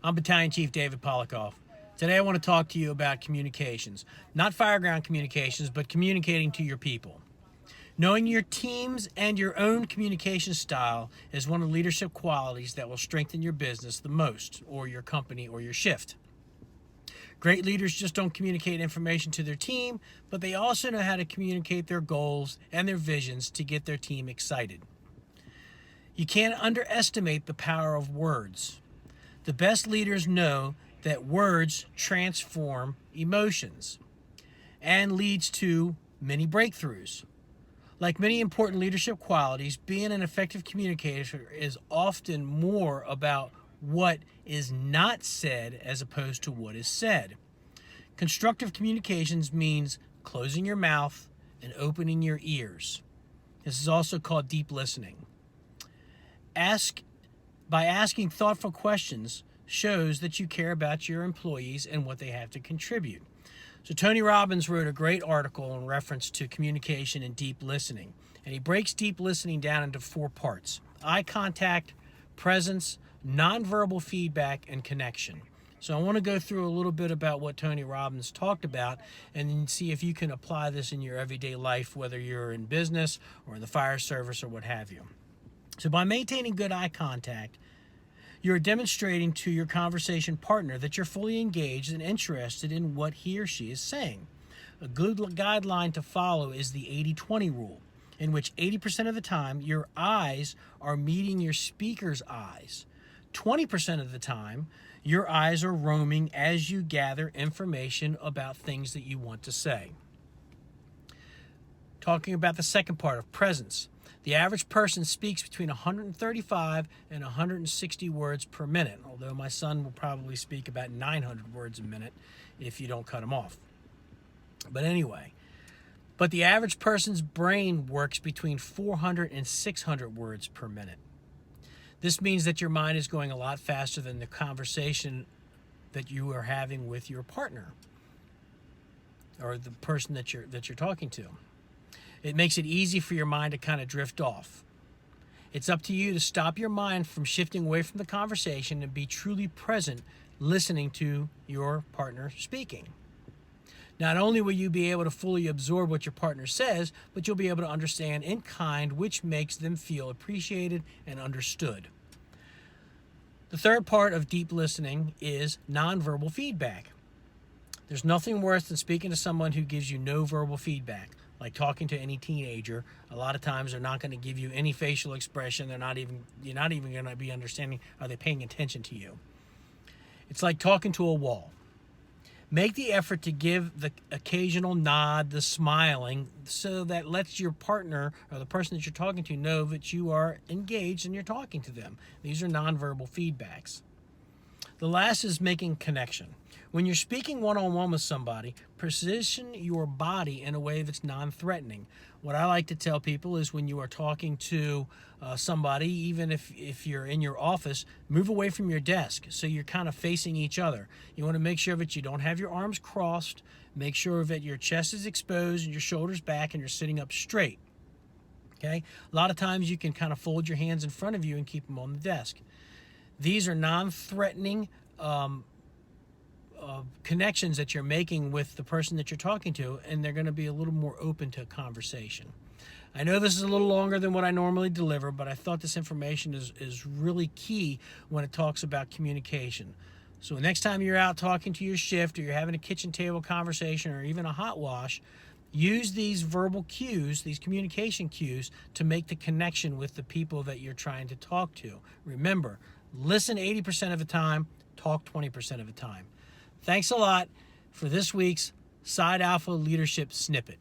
I'm Battalion Chief David Polikoff. Today I want to talk to you about communications. Not fireground communications, but communicating to your people. Knowing your teams and your own communication style is one of the leadership qualities that will strengthen your business the most, or your company, or your shift. Great leaders just don't communicate information to their team, but they also know how to communicate their goals and their visions to get their team excited. You can't underestimate the power of words. The best leaders know that words transform emotions and leads to many breakthroughs. Like many important leadership qualities, being an effective communicator is often more about what is not said as opposed to what is said. Constructive communications means closing your mouth and opening your ears. This is also called deep listening. By asking thoughtful questions shows that you care about your employees and what they have to contribute. So Tony Robbins wrote a great article in reference to communication and deep listening. And he breaks deep listening down into 4 parts: eye contact, presence, nonverbal feedback, and connection. So I want to go through a little bit about what Tony Robbins talked about and then see if you can apply this in your everyday life, whether you're in business or in the fire service or what have you. So by maintaining good eye contact, you're demonstrating to your conversation partner that you're fully engaged and interested in what he or she is saying. A good guideline to follow is the 80-20 rule, in which 80% of the time your eyes are meeting your speaker's eyes. 20% of the time, your eyes are roaming as you gather information about things that you want to say. Talking about the second part of presence. The average person speaks between 135 and 160 words per minute, although my son will probably speak about 900 words a minute if you don't cut him off. But anyway, the average person's brain works between 400 and 600 words per minute. This means that your mind is going a lot faster than the conversation that you are having with your partner or the person that you're talking to. It makes it easy for your mind to kind of drift off. It's up to you to stop your mind from shifting away from the conversation and be truly present listening to your partner speaking. Not only will you be able to fully absorb what your partner says, but you'll be able to understand in kind, which makes them feel appreciated and understood. The third part of deep listening is nonverbal feedback. There's nothing worse than speaking to someone who gives you no verbal feedback. Like talking to any teenager, a lot of times they're not going to give you any facial expression. You're not even going to be understanding, are they paying attention to you? It's like talking to a wall. Make the effort to give the occasional nod, the smiling, so that lets your partner or the person that you're talking to know that you are engaged and you're talking to them. These are nonverbal feedbacks. The last is making connection. When you're speaking one-on-one with somebody, position your body in a way that's non-threatening. What I like to tell people is when you are talking to somebody, even if you're in your office, move away from your desk so you're kind of facing each other. You want to make sure that you don't have your arms crossed, make sure that your chest is exposed and your shoulders back and you're sitting up straight. Okay? A lot of times you can kind of fold your hands in front of you and keep them on the desk. These are non-threatening connections that you're making with the person that you're talking to, and they're going to be a little more open to a conversation. I know this is a little longer than what I normally deliver, but I thought this information is really key when it talks about communication. So next time you're out talking to your shift or you're having a kitchen table conversation or even a hot wash, use these verbal cues, these communication cues, to make the connection with the people that you're trying to talk to. Remember, listen 80% of the time, talk 20% of the time. Thanks a lot for this week's Side Alpha Leadership Snippet.